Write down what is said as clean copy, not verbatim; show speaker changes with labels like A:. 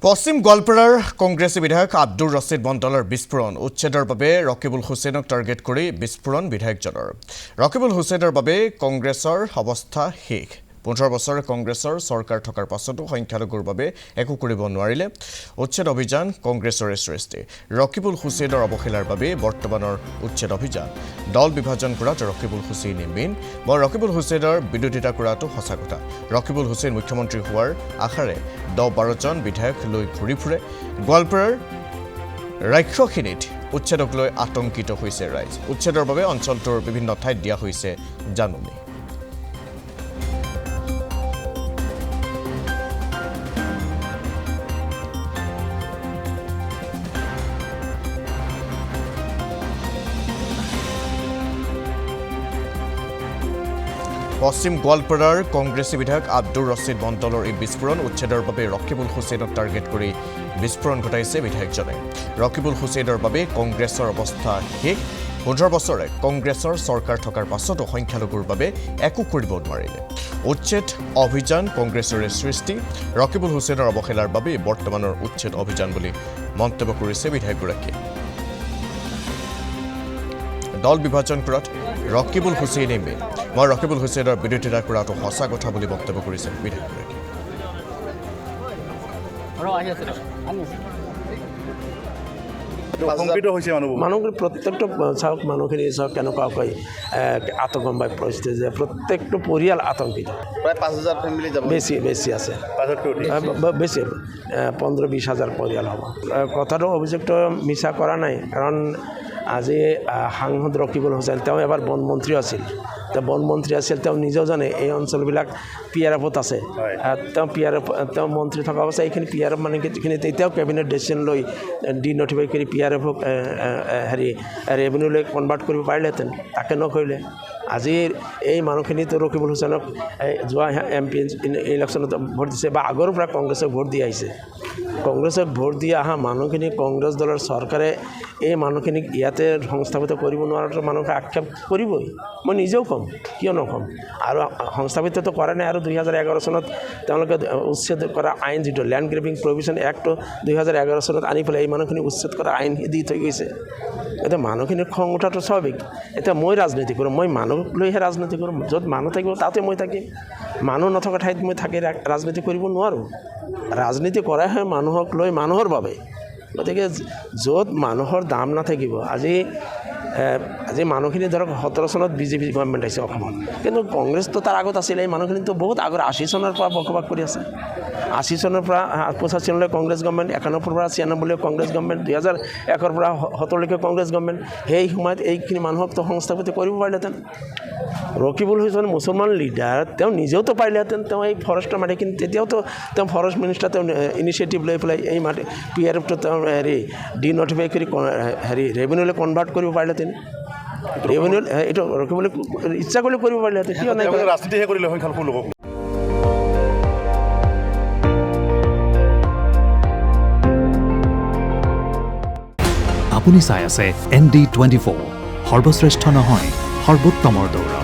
A: পশ্চিম গোৱালপাৰাৰ কংগ্ৰেছী বিধায়ক আব্দুৰ ৰছিদ মণ্ডলৰ বিস্ফোৰণ উচ্ছেদৰ বাবে ৰকিবুল হুছেইনক টাৰ্গেট কৰি বিস্ফোৰণ বিধায়কজনৰ ৰকিবুল হুছেইনৰ বাবে কংগ্ৰেছৰ অৱস্থা শেষ 15 বছৰ কংগ্ৰেছৰ চৰকাৰ থকাৰ পাছতো সংখ্যালঘুৰ বাবে একো কৰিব নোৱাৰিলে উচ্ছেদ অভিযান কংগ্ৰেছৰ সৃষ্টি ৰকিবুল হুছেইনৰ অৱহেলাৰ বাবে বৰ্তমানৰ উচ্ছেদ অভিযান দল বিভাজন কৰাত ৰকিবুল হুছেইনে মেইন মই ৰকিবুল হুছেইনৰ বিৰোধিতা কৰাটো সঁচা কথা ৰকিবুল হুছেইন মুখ্যমন্ত্ৰী হোৱাৰ আশাৰে 10-12 জন বিধায়ক লৈ ঘূৰি ফুৰে গোৱালপাৰাৰ ৰাজ্যখিনিত উচ্ছেদক লৈ আতংকিত হৈছে ৰাইজ উচ্ছেদৰ বাবে অঞ্চলটোৰ বিভিন্ন ঠাইত দিয়া হৈছে জাননী পশ্চিম গোৱালপাৰাৰ কংগ্ৰেছী বিধায়ক আব্দুৰ ৰছিদ মণ্ডলৰ এই বিস্ফোৰণ উচ্ছেদৰ বাবে ৰকিবুল হুছেইনক টাৰ্গেট কৰি বিস্ফোৰণ ঘটাইছে বিধায়কজনে ৰকিবুল হুছেইনৰ বাবে কংগ্ৰেছৰ অৱস্থা শেষ 15 বছৰে কংগ্ৰেছৰ চৰকাৰ থকাৰ পাছতো সংখ্যালঘুৰ বাবে একো কৰিব নোৱাৰিলে উচ্ছেদ অভিযান কংগ্ৰেছৰ সৃষ্টি ৰকিবুল হুছেইনৰ অৱহেলাৰ বাবে বৰ্তমানৰ উচ্ছেদ অভিযান বুলি মন্তব্য কৰিছে বিধায়কগৰাকীয়ে দল বিভাজন কৰাত ৰকিবুল হুছেইনে মেইন মই ৰকিবুল হুছেইনৰ বিৰোধিতা কৰাটো সঁচা কথা বুলি বক্তব্য কৰিছে বিধায়কগৰাকীয়ে
B: মানুহখিনি প্ৰত্যেকটো চাওক মানুহখিনি চাওক কেনেকুৱাকৈ আতংকময় পৰিস্থিতি যে প্ৰত্যেকটো পৰিয়াল আতংকিত
C: প্ৰায় 5000 ফেমিলি যাব
B: বেছি আছে বেছি 15-20 হাজাৰ পৰিয়াল হ'ব কথাটো অভিযোগটো মিছা কৰা নাই কাৰণ আজি সাংসদ ৰকিবুল হুছেইন তেওঁ এবাৰ বন মন্ত্ৰী আছিল তেওঁ নিজেও জানে এই অঞ্চলবিলাক PRFত আছে তেওঁ মন্ত্ৰী থকা অৱস্থা এইখিনি PRF মানে যিখিনি তেতিয়াও কেবিনেট ডিচিশ্যন লৈ ডিনটিফাই কৰি PRFক ৰেভিনিউলৈ কনভাৰ্ট কৰিব পাৰিলেহেঁতেন তাকে নকৰিলে আজি এই মানুহখিনিতো ৰকিবুল হুছেইনক যোৱা MP ইলেকশ্যনত ভোট দিছে বা আগৰ পৰা কংগ্ৰেছক ভোট দি আহিছে কংগ্ৰেছক ভোট দি অহা মানুহখিনি কংগ্ৰেছ দলৰ চৰকাৰে এই মানুহখিনিক ইয়াতে সংস্থাপিত কৰিব নোৱাৰাটো মানুহক আক্ষেপ কৰিবই মই নিজেও ক'ম কিয় নক'ম আৰু সংস্থাপিতটো কৰা নাই আৰু 2011 চনত তেওঁলোকে উচ্ছেদ কৰা আইন যিটো লেণ্ড গ্ৰেবিং প্ৰভিশ্যন এক্টটো 2011 চনত আনি পেলাই এই মানুহখিনি উচ্ছেদ কৰা আইন দি থৈ গৈছে এতিয়া মানুহখিনিৰ খং উঠাটো স্বাভাৱিক এতিয়া মই ৰাজনীতি কৰোঁ মই মানুহক লৈহে ৰাজনীতি কৰোঁ য'ত মানুহ থাকিব তাতে মই থাকিম মানুহ নথকা ঠাইত মই থাকি ৰাজনীতি কৰিব নোৱাৰোঁ ৰাজনীতি কৰাই হয় মানুহক লৈ মানুহৰ বাবে গতিকে য'ত মানুহৰ দাম নাথাকিব আজি মানুহখিনি ধৰক 17 চনত BJP গভৰ্ণমেণ্ট আহিছে অসমত কিন্তু কংগ্ৰেছটো তাৰ আগত আছিলে এই মানুহখিনিতো বহুত আগৰ 80 চনৰ পৰা বসবাস কৰি আছে 80 চনৰ পৰা 85 চনলৈ কংগ্ৰেছ গভৰ্ণমেণ্ট 91 পৰা 96লৈ কংগ্ৰেছ গভৰ্ণমেণ্ট 2001 পৰা 70লৈকে কংগ্ৰেছ গভৰ্ণমেণ্ট সেই সময়ত এইখিনি মানুহকতো সংস্থাপিত কৰিব পাৰিলেহেঁতেন ৰকিবুল হুছেইন মুছলমান লিডাৰ তেওঁ নিজেওতো পাৰিলেহেঁতেন তেওঁ এই ফৰেষ্টৰ মাটিখিনি তেতিয়াওতো তেওঁ ফৰেষ্ট মিনিষ্টাৰ তেওঁ ইনিচিয়েটিভ লৈ পেলাই এই মাটি PRFটো তেওঁ ডিনটিফাই কৰি ৰেভিনিউলৈ কনভাৰ্ট কৰিব পাৰিলেহেঁতেন ৰেভিনিউ এইটো ৰকিবুল ইচ্ছা কৰিলে কৰিব পাৰিলেহেঁতেন কিয় নাই
C: ৰাজনীতিহে কৰিলে সংখ্যালঘু লোকক
D: আপুনি চাই আছে ND24 সৰ্বশ্ৰেষ্ঠ নহয় সৰ্বোত্তমৰ দৌৰ